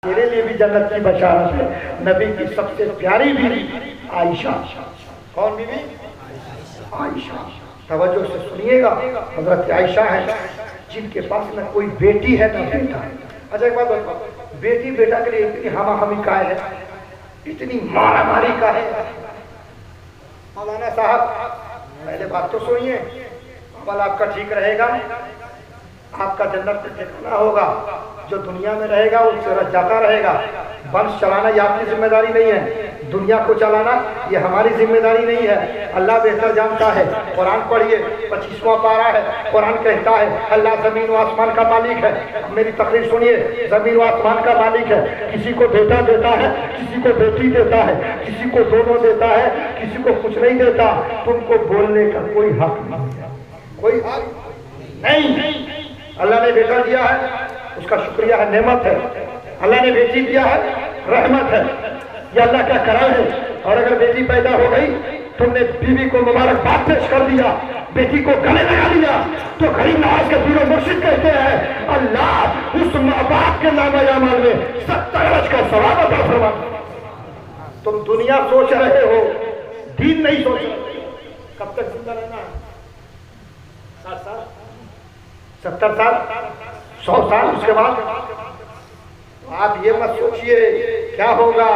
तेरे लिए भी जन्नत की बशारत है। नबी की सबसे प्यारी बीवी आयशा। कौन बीवी? आयशा। तवज्जो से सुनिएगा, हजरत आयशा है जिनके पास न कोई बेटी है न बेटा। अच्छा एक बात बताओ, बेटी बेटा के लिए इतनी हमाहमी का है, इतनी मारामारी का है। मौलाना साहब पहले बात तो सुनिए, अमल आपका ठीक रहेगा, आपका जन्नत में ठिकाना होगा। जो दुनिया में रहेगा वो सूरज जाता रहेगा। वंश चलाना ये आपकी जिम्मेदारी नहीं है, दुनिया को चलाना ये हमारी जिम्मेदारी नहीं है। अल्लाह बेहतर जानता है। कुरान पढ़िए, 25वां पारा है। कुरान कहता है अल्लाह जमीन व आसमान का मालिक है। मेरी तकरीर सुनिए, जमीन व आसमान का मालिक है। किसी को बेटा देता है, किसी को बेटी देता है, किसी को दोनों देता है, किसी को कुछ नहीं देता। तुमको बोलने का कोई हक नहीं है, कोई हक नहीं। अल्लाह ने बेटा दिया है, उसका शुक्रिया है, नेमत है। अल्लाह ने बेटी दिया है, रहमत है। ये अल्लाह का करम है। और अगर बेटी पैदा हो गई, तुमने बीवी को मुबारकबाद पेश कर दिया, बेटी को गले लगा लिया, तो गरीब नवाज के पीर मुर्शिद कहते हैं अल्लाह उस माँ बाप के नाम अमल में 70 अरज का सवाब अता फरमा। तुम दुनिया सोच रहे हो, दीन नहीं सोच रहे। कब तक जिंदा रहना है? 60 साल, 70 साल, 100 साल। उसके बाद आप ये मत सोचिए क्या होगा,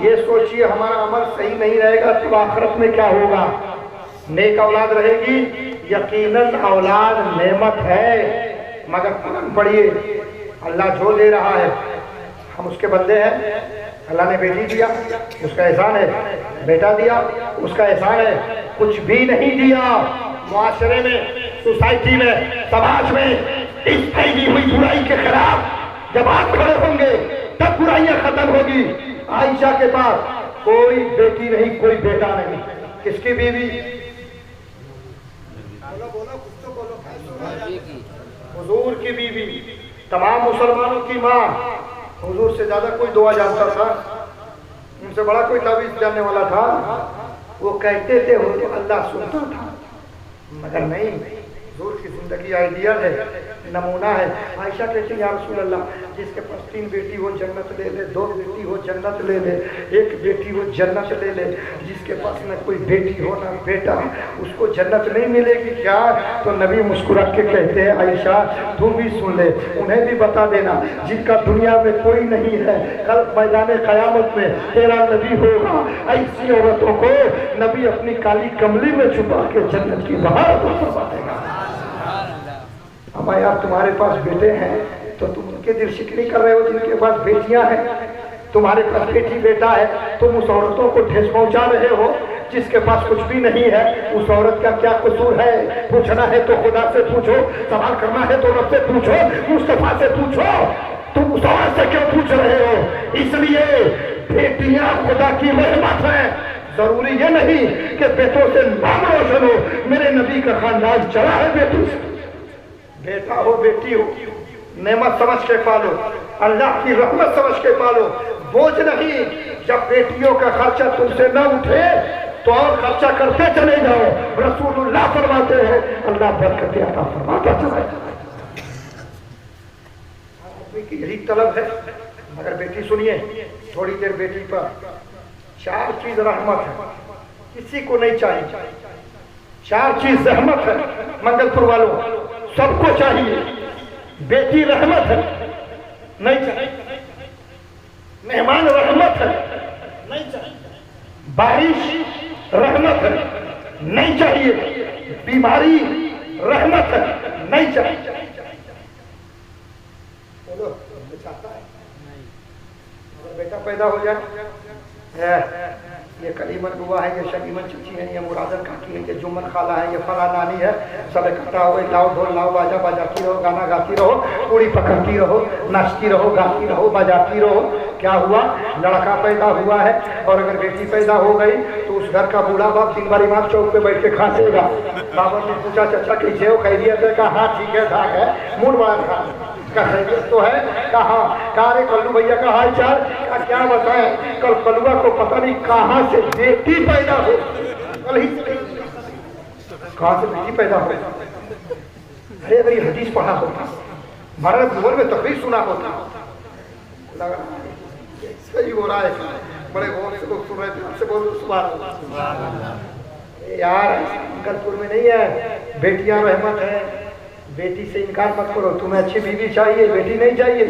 ये सोचिए हमारा अमल सही नहीं रहेगा तो आखिरत में क्या होगा। नेक औलाद रहेगी, यकीनन औलाद नेमत है, मगर कुरान पढ़िए, अल्लाह जो दे रहा है हम उसके बंदे हैं। अल्लाह ने बेटी दिया, उसका एहसान है। बेटा दिया, उसका एहसान है। कुछ भी नहीं दिया। मुआशरे में, सोसाइटी में, समाज में इस फैली हुई बुराई के खिलाफ जब आप खड़े होंगे तब बुराइयां खत्म होगी। आयशा के पास कोई बेटी नहीं, कोई बेटा नहीं। किसकी बीवी? बोलो बोलो, कुछ तो बोलो। हुजूर की बीवी, तमाम मुसलमानों की माँ। हुजूर से ज्यादा कोई दुआ जानता था, उनसे बड़ा कोई तावीज़ जानने वाला था। वो कहते थे अल्लाह सुनता था, मगर नहीं। हुजूर की जिंदगी आइडियल है, नमूना है। आयशा कहती है या रसूल अल्लाह, जिसके पास 3 बेटी हो जन्नत ले ले, 2 बेटी हो जन्नत ले ले, 1 बेटी हो जन्नत ले ले। जिसके पास न कोई बेटी हो ना बेटा, उसको जन्नत नहीं मिलेगी क्या? तो नबी मुस्कुरा के कहते हैं आयशा तू भी सुन ले, उन्हें भी बता देना जिनका दुनिया में कोई नहीं है, कल मैदान क़यामत में तेरा नबी होगा। ऐसी औरतों को नबी अपनी काली कमली में छुपा के जन्नत की बाहर फरमा देगा। हमारे यार तुम्हारे पास बेटे हैं तो तुम उनके दिल शिकनी कर रहे हो जिनके पास बेटियां हैं। तुम्हारे पास बेटी बेटा है, तुम उस औरतों को ठेस पहुंचा रहे हो जिसके पास कुछ भी नहीं है। उस औरत का क्या कसूर है? पूछना है तो खुदा से पूछो, सवाल करना है तो रब से पूछो, मुस्तफा से पूछो। तुम उस औरत से क्यों पूछ रहे हो? इसलिए बेटियां खुदा की रहमत है। जरूरी ये नहीं कि बेटों से नाम रोशन हो। मेरे नबी का खानदान चला है बेटों से। बेटा हो बेटी हो, नेमत समझ के पालो, अल्लाह की रहमत समझ के पालो, बोझ नहीं। जब बेटियों का खर्चा तुमसे न उठे तो और खर्चा करते चले जाओ। रसूलुल्लाह फरमाते हैं अल्लाह बरकत अता फरमाता चला जाए। आदमी की यही तलब है। मगर बेटी सुनिए, थोड़ी देर बेटी पर 4 चीज रहमत है, किसी को नहीं चाहिए। 4 चीज रहमत है मंगलपुर वालों, सबको चाहिए। बेटी रहमत है, नहीं चाहिए। मेहमान रहमत है, नहीं चाहिए। बारिश रहमत है, नहीं चाहिए। बीमारी रहमत है, नहीं चाहिए। बोलो चाहता है नहीं। अगर बेटा पैदा हो जाए, ये कलीमन बुआ है, ये शकीमन चची है, ये मुरादन काकी है, ये जुम्मन खाला है, ये फला नानी है, सब इकट्ठा हो गई। लाओ ढोल लाओ बाजा, बजाती रहो, गाना गाती रहो, पूरी पकड़ती रहो, नाचती रहो, गाती रहो, बजाती रहो। क्या हुआ? लड़का पैदा हुआ है। और अगर बेटी पैदा हो गई तो उस घर का बूढ़ा बाप 3 बार इमाम चौक पे बैठ के खांसेगा। बाबा ने पूछा चाचा कैसे हो? खैरियत है? कहा हाँ ठीक है ठाक है। मूड बड़ा का खैरियत तो है? कहा रे कल्लू भैया का हाल चाल का क्या बताएं? कल कलुआ को पता नहीं कहाँ से बेटी पैदा हो, कल ही कहाँ से बेटी पैदा हो। अरे अगर ये हदीस पढ़ा होता, महाराज भवन में तकरीर सुना होता, लग रहा है सही हो रहा है, बड़े गौर से लोग सुन रहे थे, आपसे बोलो सुभान अल्लाह। यार अंकलपुर में नहीं है, बेटियां रहमत है, बेटी से इनकार मत करो। तुम्हें अच्छी बीवी चाहिए, बेटी नहीं चाहिए,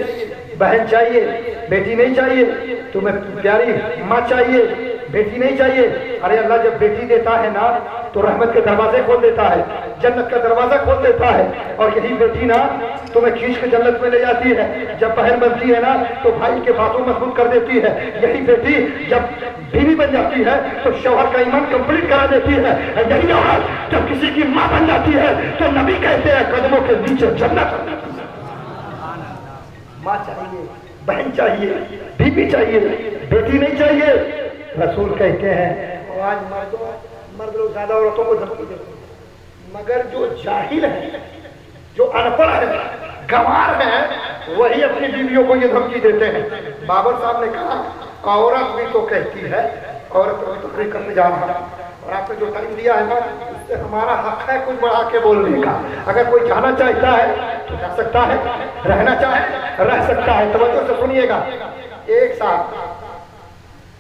बहन चाहिए, बेटी नहीं चाहिए, तुम्हें प्यारी माँ चाहिए, बेटी नहीं चाहिए। अरे अल्लाह जब बेटी देता है ना तो रहमत के दरवाजे खोल देता है, जन्नत का दरवाजा खोल देता है। और यही बेटी ना तुम्हें खींच के जन्नत में ले जाती है। जब बहन बनती है ना तो भाई के बातों मजबूत कर देती है। यही बेटी जब बीवी बन जाती है तो शौहर का ईमान कंप्लीट करा देती है। यही औरत जब किसी की माँ बन जाती है तो नबी कहते हैं कदमों के नीचे जन्नत। माँ चाहिए, बहन चाहिए, बीवी चाहिए, बेटी नहीं चाहिए। रसूल कहते हैं आज मर्द लोग ज्यादा औरतों को धमकी देते हैं, मगर जो जाहिल है, जो अनपढ़ है, गंवार है, वही अपनी बीवियों को ये धमकी देते हैं। बाबर साहब ने कहा औरत भी तो कहती है, औरत भी तो करने जा रहा है। और आपने जो टाइम दिया है ना उससे हमारा हक है कुछ बढ़ा के बोलने का। अगर कोई जाना चाहता है तो जा सकता है, रहना चाहे रह सकता है। तवज्जो से सुनिएगा। एक साथ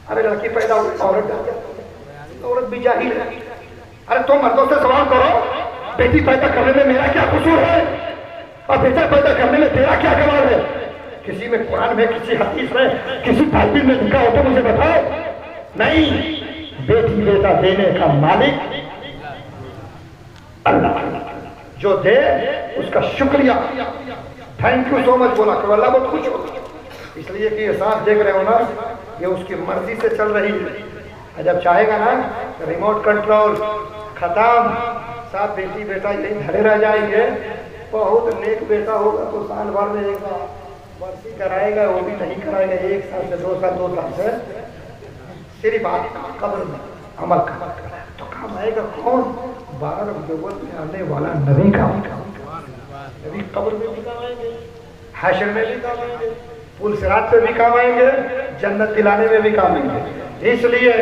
अरे लड़की पैदा हुई, औरत भी जाहिल है। अरे तुम मर्दों से सवाल करो बेटी पैदा करने में मेरा क्या कसूर है और बेटा पैदा करने में तेरा क्या कमाल है? किसी में कुरान में, किसी हदीस में, किसी तालीम में लिखा हो तो मुझे बताओ। नहीं, बेटी बेटा देने का मालिक अल्लाह, जो दे उसका शुक्रिया, थैंक यू सो मच बोला करो, अल्लाह बहुत खुश हो। इसलिए कि ये सांस देख रहे हो ना, ये उसकी मर्जी से चल रही है। जब चाहेगा ना तो रिमोट कंट्रोल खत्म, साथ बेटी बेटा यही धरे रह जाएंगे। बहुत नेक बेटा होगा तो साल भर में एक वर्षी कराएगा, वो भी नहीं कराएगा 1 साल से 2 साल 2 साल से। सिर्फ आप कब्र में अमल कर तो काम आएगा कौन? 12 नबुव्वत में आने वाला नबी का नबी कब्र में भी काम आएंगे, हश्र में भी काम आएंगे, पुल सिरात पे भी काम आएंगे, जन्नत दिलाने में भी काम आएंगे। इसलिए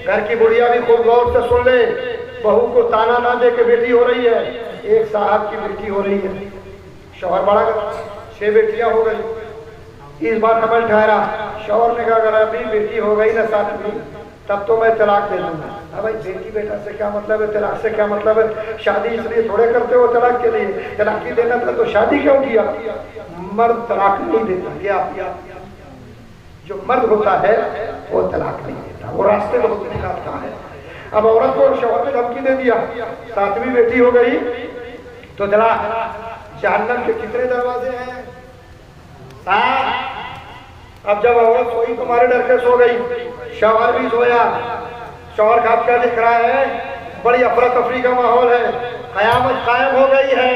घर की बुढ़िया भी खूब गौर से सुन ले, बहू को ताना ना दे के बेटी हो रही है। एक साहब की बेटी हो रही है, शौहर बड़ा 6 बेटियां हो गई। इस बार हमल ठहरा, शौहर ने कहा अगर अभी बेटी हो गई ना 7वीं तब तो मैं तलाक दे दूंगा। अब भाई बेटी बेटा से क्या मतलब है, तलाक से क्या मतलब है? शादी इसलिए थोड़े करते हो तलाक के लिए, तलाक ही देना था तो शादी क्यों किया? मर्द तलाक नहीं देता, क्या जो मर्द होता है वो तलाक नहीं देता, वो रास्ते बहुत निकालता है। अब औरत को शौहर ने धमकी दे दिया, 7वीं बेटी हो गई तो तलाक। जहन्नम के कितने दरवाजे हैं? 7। अब जब औरत सोई तुम्हारे डर के सो गई, शौहर भी सोया। शौहर का क्या दिख रहा है? बड़ी अफरा तफरी का माहौल है, कयामत कायम हो गई है।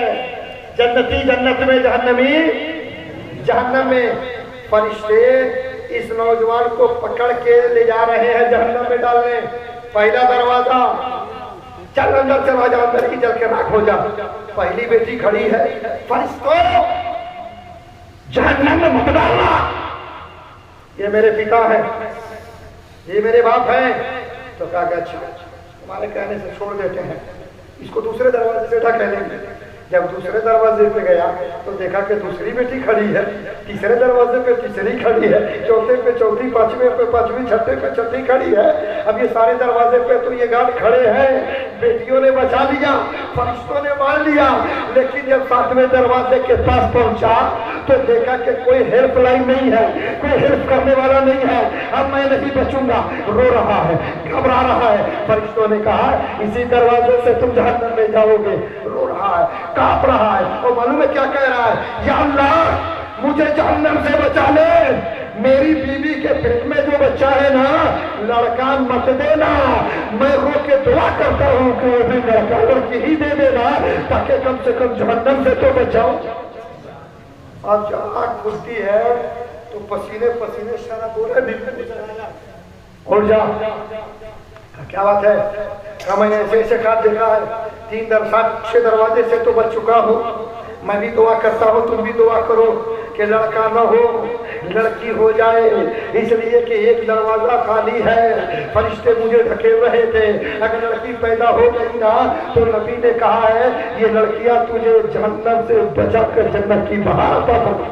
जन्नती जन्नत में, जहन्नमी जहन्नम में। फरिश्ते इस नौजवान को पकड़ के ले जा रहे हैं जहन्नम में डालने। पहला दरवाजा, चल अंदर चला जा, अंदर की जल के राख हो जा। पहली बेटी खड़ी है, फरिश्तों जहन्नम में मत डालना, ये मेरे पिता है, ये मेरे बाप है। तो कहा कि अच्छा तुम्हारे कहने से छोड़ देते हैं, इसको दूसरे दरवाजे से ढक लेंगे। जब दूसरे दरवाजे पे गया तो देखा कि दूसरी बेटी खड़ी है, तीसरे दरवाजे पे तीसरी खड़ी है, चौथे पे चौथी, पांचवें पे पांचवी, छठे पे छठी खड़ी है। अब ये सारे दरवाजे पे तो ये गार्ड खड़े हैं। बेटियों ने बचा लिया, फरिश्तों ने मार लिया, लेकिन जब 7वें दरवाजे के पास पहुंचा तो देखा कि कोई हेल्पलाइन नहीं है, कोई हेल्प करने वाला नहीं है। अब मैं नहीं बचूंगा, रो रहा है, घबरा रहा है। फरिश्तों ने कहा इसी दरवाजे से तुम जहन्नम में जाओगे। रो रहा है, कांप रहा है, और मालूम है क्या कह रहा है? या अल्लाह मुझे जहन्नम से बचा ले, मेरी बीवी के पेट में जो बच्चा है ना लड़का मत देना। मैं रो के दुआ करता हूँ कि वो भी लड़का लड़की ही दे देना, ताकि कम से कम जहन्नम से तो बचाओ। अब जब आग खुलती है तो पसीने पसीने सारा बोले उड़ जा। क्या बात है? क्या मैंने ऐसे ऐसे खाद देखा है, 6 दरवाजे से तो बच चुका हूँ। मैं भी दुआ करता हूँ, तुम भी दुआ करो कि लड़का न हो, लड़की हो जाए। इसलिए कि एक दरवाजा खाली है, फरिश्ते मुझे ढकेल रहे थे। अगर लड़की पैदा हो गई ना तो नबी ने कहा है ये लड़कियां तुझे जहन्नम से बचा कर जन्नत की बहार अता फरमा।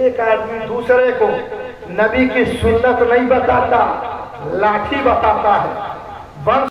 एक आदमी दूसरे को नबी की सुन्नत नहीं बताता, लाठी बताता है।